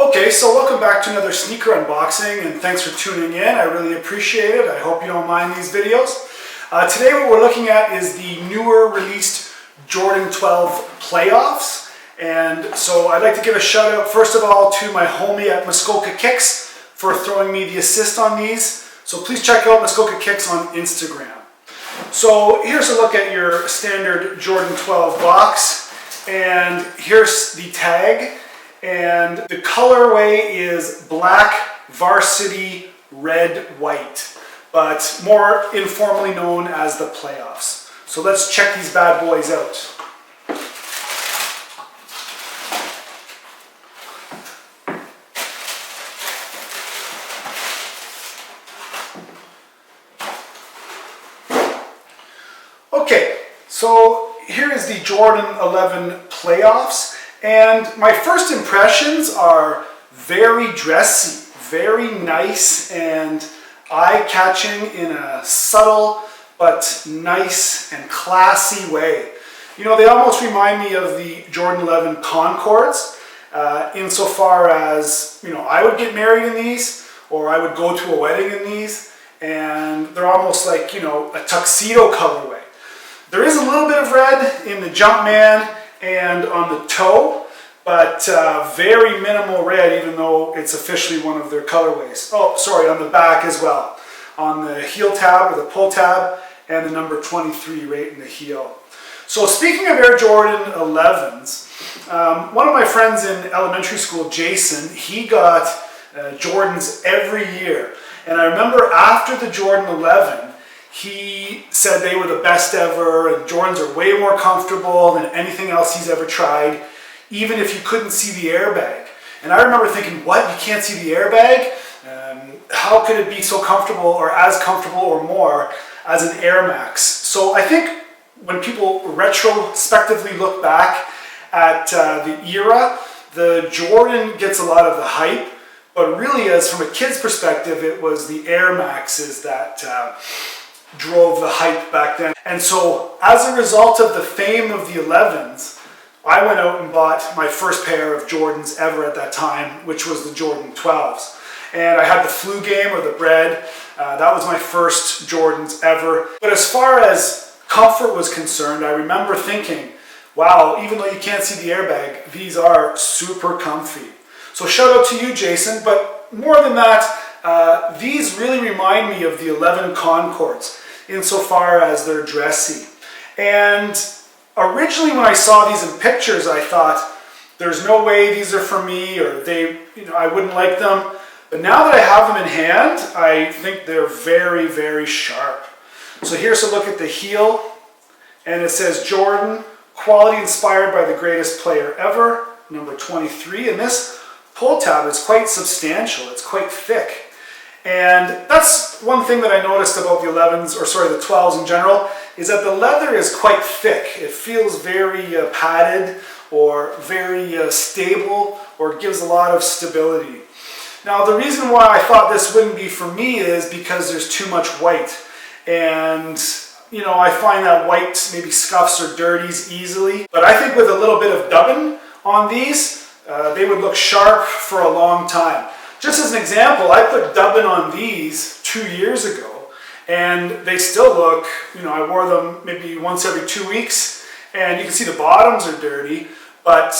Okay, so welcome back to another sneaker unboxing, and thanks for tuning in. I really appreciate it. I hope you don't mind these videos. Today what we're looking at is the newer released Jordan 12 playoffs. And so I'd like to give a shout out first of all to my homie at Muskoka Kicks for throwing me the assist on these. So please check out Muskoka Kicks on Instagram. So here's a look at your standard Jordan 12 box, and here's the tag. And the colorway is black, varsity, red, white, but more informally known as the playoffs. So let's check these bad boys out. Okay, so here is the Jordan 11 playoffs. And my first impressions are very dressy, very nice and eye-catching in a subtle but nice and classy way. You know, they almost remind me of the Jordan 11 Concords insofar as, you know, I would get married in these or I would go to a wedding in these, and they're almost like, you know, a tuxedo colorway. There is a little bit of red in the Jumpman and on the toe, but very minimal red, even though it's officially one of their colorways. Oh, sorry, on the back as well. On the heel tab or the pull tab, and the number 23 right in the heel. So speaking of Air Jordan 11s, one of my friends in elementary school, Jason, he got Jordans every year. And I remember after the Jordan 11, he said they were the best ever, and Jordans are way more comfortable than anything else he's ever tried, even if you couldn't see the airbag. And I remember thinking, what, you can't see the airbag? How could it be so comfortable or as comfortable or more as an Air Max? So I think when people retrospectively look back at the era, the Jordan gets a lot of the hype, but really as from a kid's perspective, it was the Air Maxes that drove the hype back then. And so as a result of the fame of the 11s, I went out and bought my first pair of Jordans ever at that time, which was the Jordan 12s. And I had the Flu Game or the Bread. That was my first Jordans ever. But as far as comfort was concerned, I remember thinking, wow, even though you can't see the airbag, these are super comfy. So shout out to you, Jason. But more than that, these really remind me of the 11 Concords insofar as they're dressy. And originally when I saw these in pictures, I thought, there's no way these are for me, or I wouldn't like them. But now that I have them in hand, I think they're very, very sharp. So here's a look at the heel, and it says Jordan, quality inspired by the greatest player ever, number 23. And this pull tab is quite substantial, it's quite thick. And that's one thing that I noticed about the 11s, or sorry, the 12s in general, is that the leather is quite thick. It feels very padded or very stable, or gives a lot of stability. Now the reason why I thought this wouldn't be for me is because there's too much white. And you know, I find that white maybe scuffs or dirties easily. But I think with a little bit of dubbing on these, they would look sharp for a long time. Just as an example, I put dubbing on these 2 years ago, and they still look, you know, I wore them maybe once every 2 weeks, and you can see the bottoms are dirty, but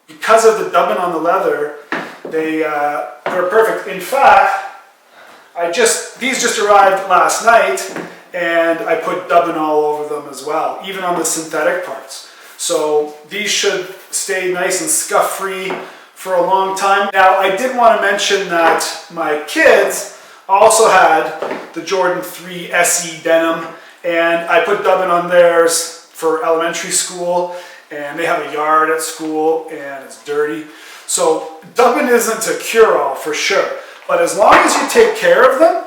because of the dubbing on the leather, they're perfect. In fact, these just arrived last night, and I put dubbing all over them as well, even on the synthetic parts. So these should stay nice and scuff-free for a long time. Now, I did want to mention that my kids also had the Jordan 3 SE denim, and I put dubbing on theirs for elementary school, and they have a yard at school, and it's dirty. So dubbing isn't a cure-all for sure, but as long as you take care of them,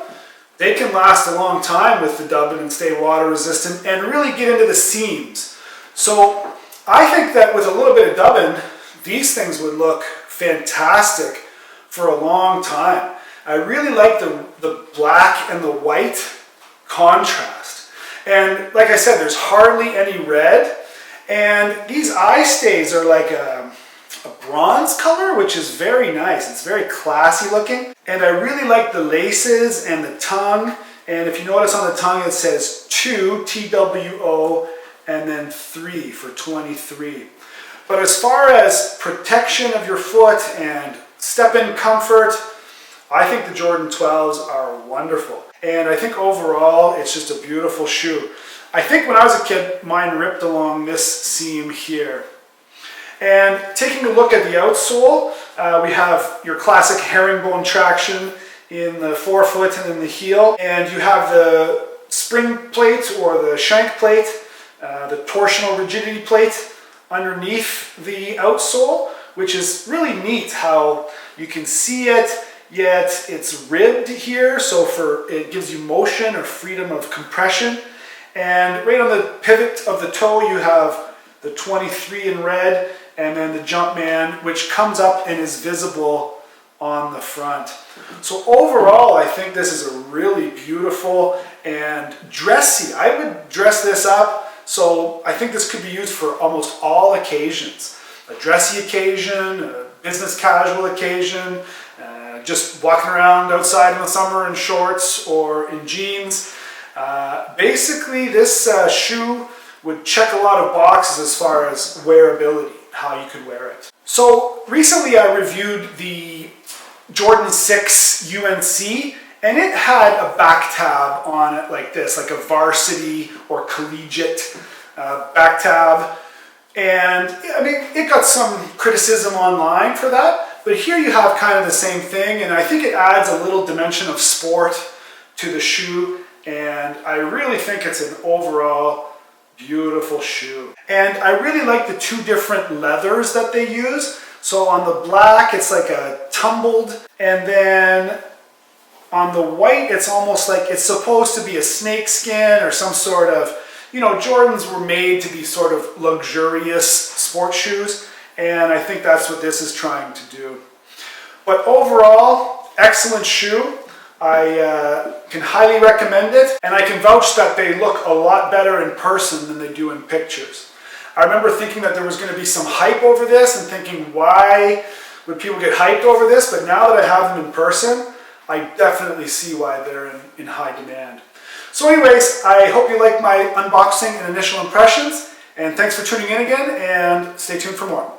they can last a long time with the dubbing and stay water resistant and really get into the seams. So I think that with a little bit of dubbing, these things would look fantastic for a long time. I really like the black and the white contrast. And like I said, there's hardly any red. And these eye stays are like a a bronze color, which is very nice. It's very classy looking. And I really like the laces and the tongue. And if you notice on the tongue, it says 2, T-W-O, and then 3 for 23. But as far as protection of your foot and step-in comfort, I think the Jordan 12s are wonderful. And I think overall, it's just a beautiful shoe. I think when I was a kid, mine ripped along this seam here. And taking a look at the outsole, we have your classic herringbone traction in the forefoot and in the heel. And you have the spring plate or the shank plate, the torsional rigidity plate underneath the outsole, which is really neat how you can see it, yet it's ribbed here, so it gives you motion or freedom of compression. And right on the pivot of the toe, you have the 23 in red, and then the Jumpman, which comes up and is visible on the front. So overall, I think this is a really beautiful and dressy. I would dress this up, so I think this could be used for almost all occasions. A dressy occasion, a business casual occasion, just walking around outside in the summer in shorts or in jeans. Basically, this shoe would check a lot of boxes as far as wearability, how you could wear it. So recently I reviewed the Jordan 6 UNC, and it had a back tab on it like this, like a varsity or collegiate back tab. And I mean, it got some criticism online for that, but here you have kind of the same thing, and I think it adds a little dimension of sport to the shoe, and I really think it's an overall beautiful shoe. And I really like the two different leathers that they use. So on the black, it's like a tumbled, and then on the white, it's almost like it's supposed to be a snake skin or some sort of, you know, Jordans were made to be sort of luxurious sport shoes, and I think that's what this is trying to do. But overall, excellent shoe. I can highly recommend it, and I can vouch that they look a lot better in person than they do in pictures. I remember thinking that there was going to be some hype over this and thinking, why would people get hyped over this? But now that I have them in person, I definitely see why they're in high demand. So anyways, I hope you liked my unboxing and initial impressions, and thanks for tuning in again, and stay tuned for more.